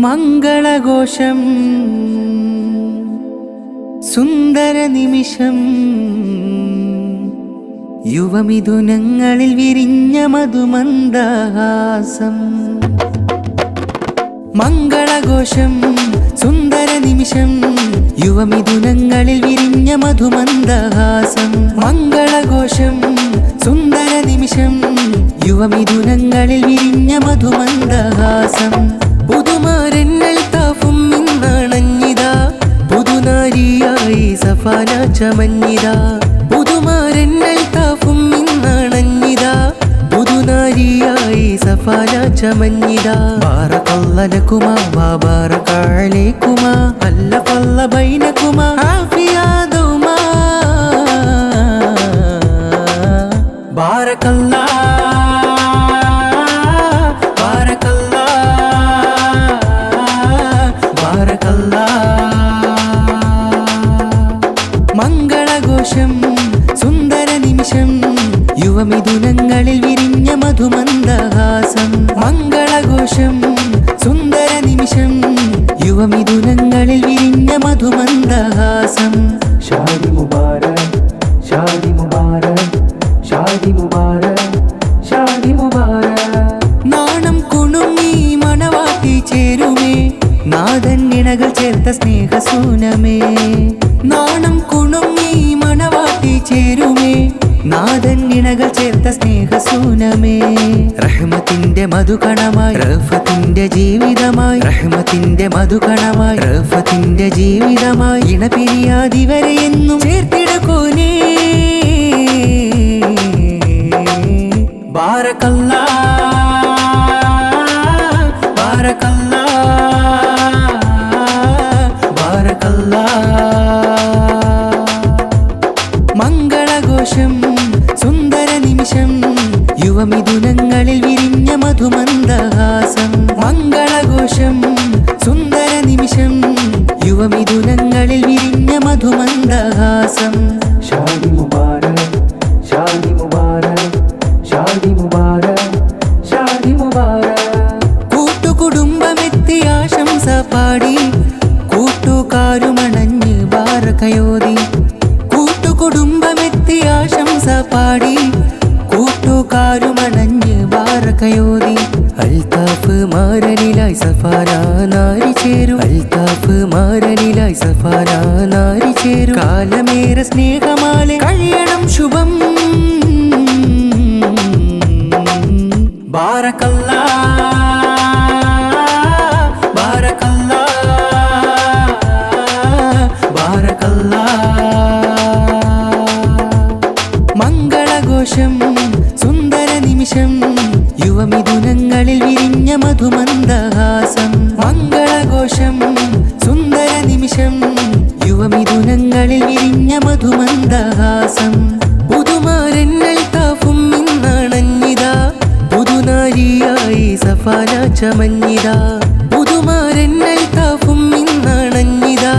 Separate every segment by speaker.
Speaker 1: മംഗളഘോഷം സുന്ദര നിമിഷം യുവമിഥുനങ്ങളിൽ വിരിഞ്ഞ മധുമന്ദഹാസം. മംഗളഘോഷം സുന്ദര നിമിഷം യുവമിഥുനങ്ങളിൽ വിരിഞ്ഞ മധുമന്ദഹാസം. മംഗളഘോഷം സുന്ദര നിമിഷം യുവമിഥുനങ്ങളിൽ വിരിഞ്ഞ മധുമന്ദഹാസം. പുതുമാരന്നൽ താഫും ഇന്നണഞ്ഞിതാ പുതുനാരിയായി സഫാന ചമഞ്ഞിതാ. പുതുമാരന്നൽ താഫും ഇന്നണഞ്ഞിതാ പുതുനാരിയായി സഫാന ചമഞ്ഞിതാ. ബാറകല്ലാഹു ലകുമാ വ ബാറക അലൈകുമാ അല്ലഫല്ല ബൈനകുമാ ആഫിയാതുമാ. ബാറകല്ലാഹ് മംഗളഘോഷം സുന്ദര നിമിഷം യുവമിഥുനങ്ങളിൽ വിരിഞ്ഞ മധുമന്ദഹാസം. മംഗളഘോഷം സുന്ദര നിമിഷം യുവമിഥുനങ്ങളിൽ വിരിഞ്ഞ മധുമന്ദഹാസം. ഷാദി മുബാരക് ഷാദി മുബാരക് ഷാദി മുബാരക് ഷാദി മുബാരക്. നാണം കുണുങ്ങി മണവാട്ടി ചേരുമേ നാദൻ ഇണകൾ ചേർത്ത സ്നേഹസൂനമേ. നാണം കുണുങ്ങി മണവാട്ടി ചേരുമേ നാദൻ ഇണകൾ ചേർത്ത സ്നേഹസൂനമേ. റഹ്മത്തിന്റെ മധുകണമായി റഫത്തിന്റെ ജീവിതമായി റഹ്മത്തിന്റെ മധുകണമായി റഫത്തിന്റെ ജീവിതമായി ഇണപിരിയാതിവരെ എന്നും ചേർത്തിടക്കോനേ. ബാറകല്ലാഹ് മംഗളഘോഷം സുന്ദര നിമിഷം യുവമിഥുനങ്ങളിൽ വിരിഞ്ഞ മധുമന്ദഹാസം. മംഗളഘോഷം സുന്ദര നിമിഷം യുവമിഥുനങ്ങളിൽ വിരിഞ്ഞ മധുമന്ദഹാസം. ഷാദി മുബാരക് ഷാദി മുബാരക് ഷാദി മുബാരക് ഷാദി മുബാരക്. കൂട്ടുകുടുംബമെത്തി ആശംസ പാടി കൂട്ടുകാരുമണഞ്ഞ് ബാറകയോതി. കൂട്ടുകുടുംബമെത്തി ആശംസ പാടി കൂട്ടുകാരുമണഞ്ഞ് ബാറകയോതി. അൽതാഫ് മാരനിലായി സഫാന നാരി ചേരും അൽതാഫ് മാരനിലായി സഫാന നാരി ചേരും. കാലമേറെ സ്നേഹമാലെ കഴിയണം ശുഭം. ബാറകല്ലാഹ് മംഗളഘോഷം സുന്ദര നിമിഷം യുവമിഥുനങ്ങളിൽ വിരിഞ്ഞ മധുമന്ദഹാസം. മംഗളഘോഷം സുന്ദര നിമിഷം യുവമിഥുനങ്ങളിൽ വിരിഞ്ഞ മധുമന്ദഹാസം. പുതുമാരന്നൽ താഫും ഇന്നണഞ്ഞിതാ പുതുനാരിയായി സഫാന ചമഞ്ഞിതാ. പുതുമാരന്നൽ താഫും ഇന്നണഞ്ഞിതാ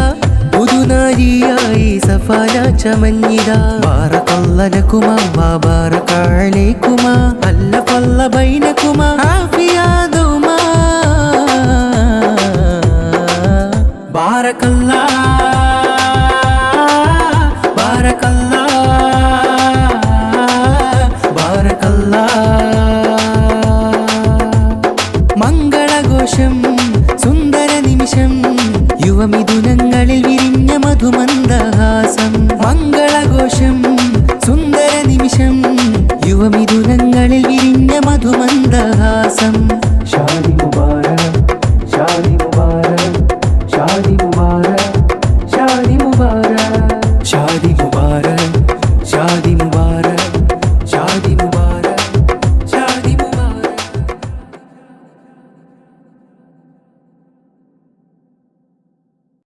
Speaker 1: പുതുനാരിയായി സഫാന ചമഞ്ഞിതാ. ബാറകല്ലാഹു ലകുമാ വ ബാറക അലൈകുമാ അല്ലഫല്ല ബൈനകുമാ ആഫിയാതുമാ. ബാറകല്ലാഹ്